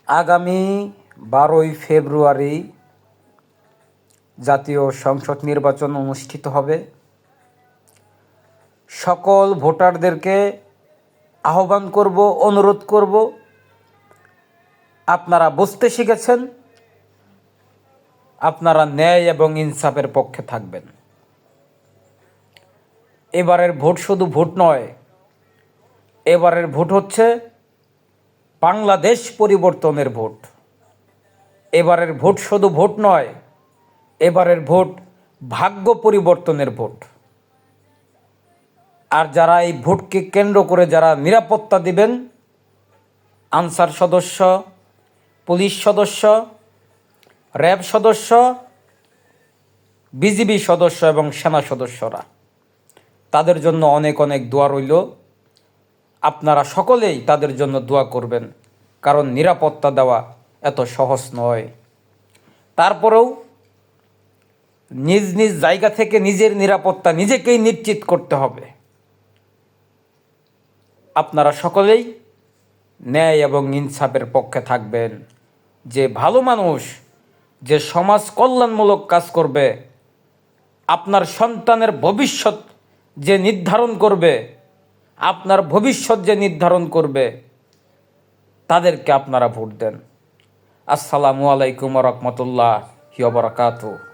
আগামী 12ই ফেব্রুয়ারি জাতীয় সংসদ নির্বাচন অনুষ্ঠিত হবে। সকল ভোটারদেরকে আহ্বান করব, অনুরোধ করব, আপনারা বুঝতে শিখেছেন, আপনারা ন্যায় এবং ইনসাফের পক্ষে থাকবেন। এবারের ভোট শুধু ভোট নয়, এবারের ভোট হচ্ছে বাংলাদেশ পরিবর্তনের ভোট। এবারের ভোট শুধু ভোট নয়, এবারের ভোট ভাগ্য পরিবর্তনের ভোট। আর যারা এই ভোটকে কেন্দ্র করে যারা নিরাপত্তা দিবেন, আনসার সদস্য, পুলিশ সদস্য, র্যাব সদস্য, বিজিবি সদস্য এবং সেনা সদস্যরা, তাদের জন্য অনেক অনেক দোয়া রইল। আপনারা সকলেই তাদের জন্য দোয়া করবেন, কারণ নিরাপত্তা দেওয়া এত সহজ নয়। তারপরেও নিজ নিজ জায়গা থেকে নিজের নিরাপত্তা নিজেকেই নিশ্চিত করতে হবে। আপনারা সকলেই ন্যায় এবং ইনসাফের পক্ষে থাকবেন। যে ভালো মানুষ, যে সমাজ কল্যাণমূলক কাজ করবে, আপনার সন্তানের ভবিষ্যৎ যে নির্ধারণ করবে, আপনার ভবিষ্যৎ যে নির্ধারণ করবে, তাদেরকে আপনারা ভোট দেন। আসসালামু আলাইকুম ওয়া রাহমাতুল্লাহি ওয়া বারাকাতুহু।